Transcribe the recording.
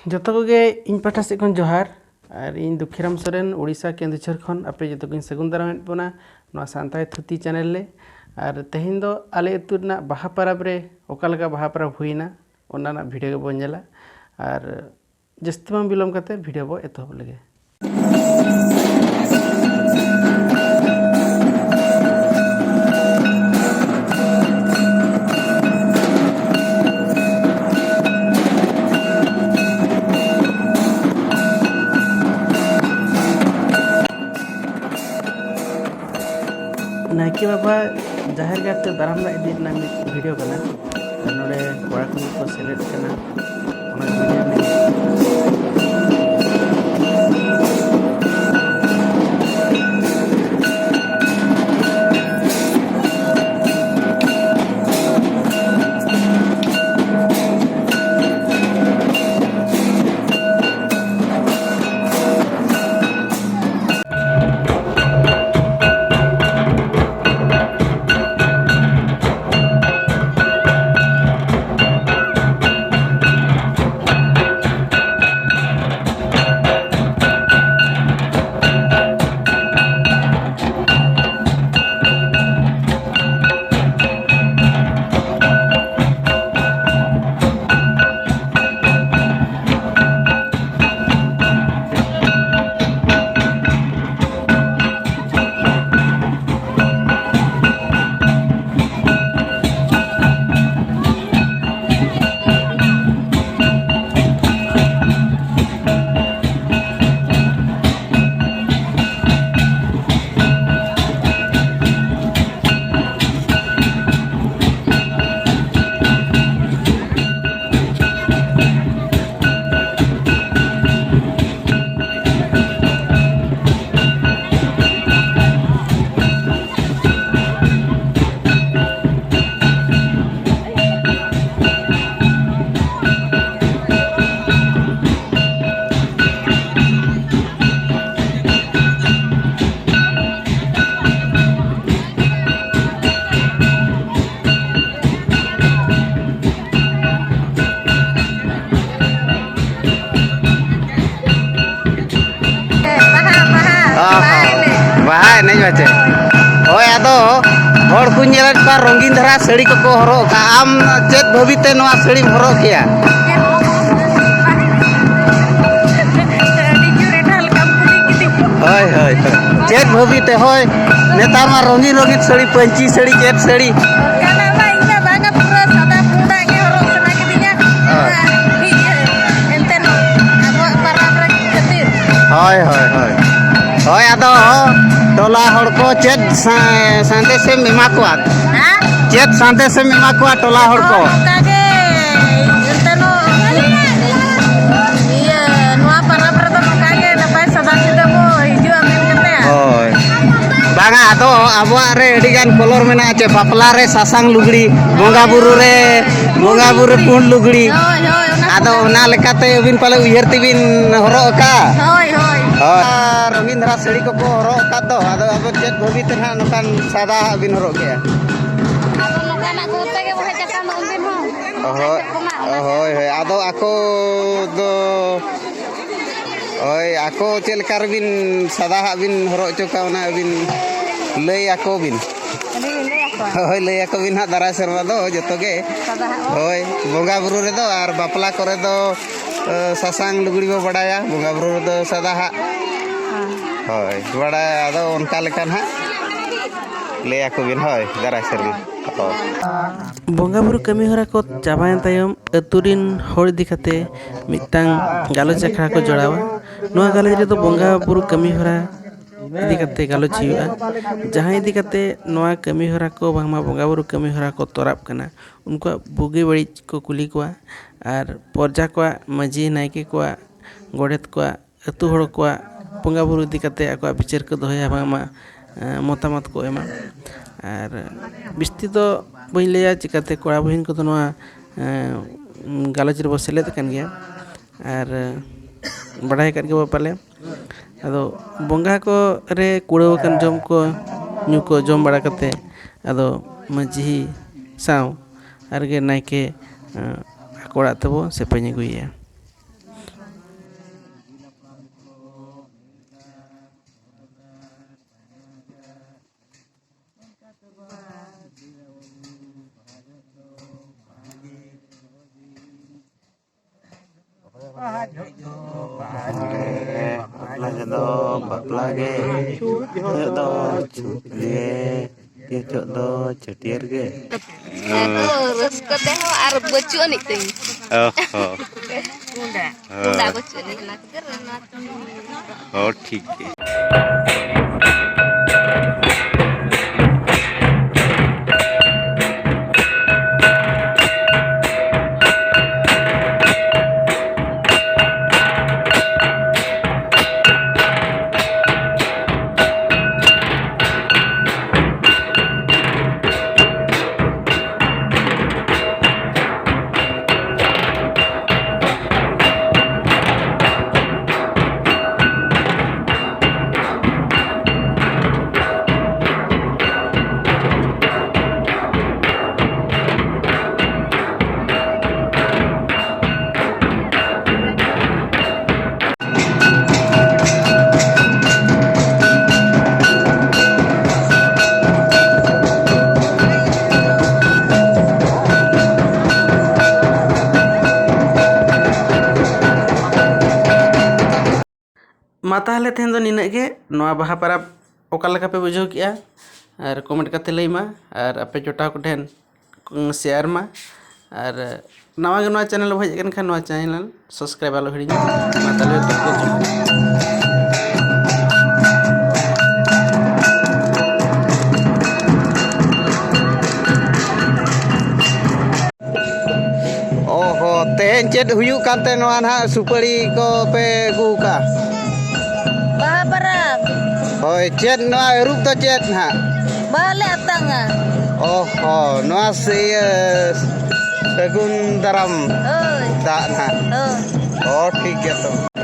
ᱡᱚᱛᱚ ᱠᱚᱜᱮ ᱤᱧ ᱯᱟᱦᱴᱟ ᱥᱮᱫ ᱠᱷᱚᱱ ᱡᱚᱦᱟᱨ ᱟᱨ ᱤᱧ ᱫᱩᱠᱷᱤᱨᱟᱢ ᱥᱚᱨᱮᱱ ᱩᱲᱤᱥᱥᱟ ᱠᱮᱱᱫᱩᱡᱷᱚᱨ ᱠᱷᱚᱱ ᱟᱯᱮ ᱡᱚᱛᱚ ᱠᱚᱧ ᱥᱟᱹᱜᱩᱱ ᱫᱟᱨᱟᱢᱮᱫ ᱵᱚᱱᱟ ᱱᱚᱣᱟ ᱥᱟᱱᱛᱟᱲ ᱛᱷᱩᱛᱤ ᱪᱮᱱᱮᱞ ᱨᱮ ᱟᱨ ᱛᱮᱦᱮᱧ ᱫᱚ ᱟᱞᱮ ᱟᱹᱛᱩ ᱨᱮᱱᱟᱜ ᱵᱟᱦᱟ ᱯᱚᱨᱚᱵᱽ ᱨᱮ ᱚᱠᱟ ᱞᱮᱠᱟ ᱵᱟᱦᱟ ᱯᱚᱨᱚᱵᱽ ᱦᱩᱭᱱᱟ ᱚᱱᱟ ᱨᱮᱱᱟᱜ ᱵᱷᱤᱰᱤᱭᱳ ᱜᱮᱵᱚᱱ ᱧᱮᱞᱟ ᱟᱨ ᱡᱟᱹᱥᱛᱤ ᱵᱟᱝ ᱵᱤᱞᱚᱢ ᱠᱟᱛᱮ ᱵᱷᱤᱰᱤᱭᱳ ᱵᱚ ᱮᱛᱚᱦᱚᱵ ᱞᱮᱜᱮ। नायके बाबा जाहिर गाते दाराम ला इदी रना मिद वीडियो कना और नोडे कोड़ा कुड़ी को सेलेक्ट कना ओना वीडियो में बाहाय नहीं बचे ओए आदो हर को नेल का रंगीन धरा साड़ी को हरो का आम चेत भविते नवा साड़ी हरो किया होय होय चेत भविते होय नेता मा रंगीन रंगीन साड़ी पंची साड़ी चेत साड़ी काना बा इना बागा पूरा सादा पूरा के हरो सना के दिया एंते नो अब बराबर खातिर होय होय होय होय आदो टोला हड़ को चेत सांते से मेमा को हां चेत सांते से मेमा को टोला हड़ को कागे एंते नो ये नवा परब रे तो कागे नपाय सदा सिदा बो हिजु आमेन कते होय बागा आदो आबो रे एडी गान कलर मेना चे बापला रे सासांग लुगड़ी बोंगा बुरु पुंड लुगड़ी होय होय आदो ओना लेकाते अबिन पाले उयहर तिबिन हरो का होय होय रंगीन धरा साड़ी को हरो का दो आदो अब चेत भविते ना नकान सादा अबिन हरो के आदो नकाना को तगे बहे कता न उबिन हो होय होय आदो आको दो ओय आको चेल कारबिन सादा बिन हरो चोका ओना अबिन लई आको बिन होय लई आको बिन हा दारा शर्मा दो जतो गे होय बोंगा बुरु रे दो आर बापला करे दो सासांग लुगड़ी बो बडाया बोंगा बुरु रे दो सादा हा होय बड़ा आदो उनका लेकान हा लई आको बिन होय दारा शर्मा बोंगा बुरु कमी हरा को चाबायन तायम अतुरिन हर इदी कते मिटांग गालोच अखड़ा को जोड़ावा नोआ गालोच रे तो बोंगा बुरु कमी हरा इदी कते गालोच हुआ जहां इदी कते नोआ कमी हरा को बांगमा बोंगा बुरु कमी हरा को तोराब कना उनको बुगी बड़ी को कुली को आर पर्जा को मजी नायके को गोडेत को अतु हड़ को बोंगा बुरु इदी कते आको विचार को दोहया बांगमा मतामत को एमा आर बिस्ती तो बई लैया चिकाते कोड़ा बहिन को तो नोआ गालोच रे बो सेलेद कान गया आर बड़ाई कर के पाले अदो बोंगा को रे कुड़ाव कान जम को न्यू को जम बड़ा कते अदो मजी साव आर गे नायके कोड़ा तबो सेपेñ अगुया Bapla jado bapla ge. Yuk do cut ge. Yuk do cutiar ge. Rasa teh ar becu nih ting. Oh, Udah becu nih nak kerana. oh, ठीक है. मा ताहले तेहन दो निना गे नवा बाहा परब ओका लेका पे बुझाव किया और कमेंट करते लई मा और आपे जोटा को ठेन शेयर मा और नवा गे नवा चैनल भज गन खान नवा चैनल सब्सक्राइब आलो हिड़ी मा ताले तो ओहो तेहन चेत हुयुक कानते नोआ ना सुपारी को पे गुका Baha barang. होय चेत नोआ रूप तो चेत ना Bale atanga. ओहो नोआ से सगुन दरम Oi. दा ना Oi. ओ ठीक है तो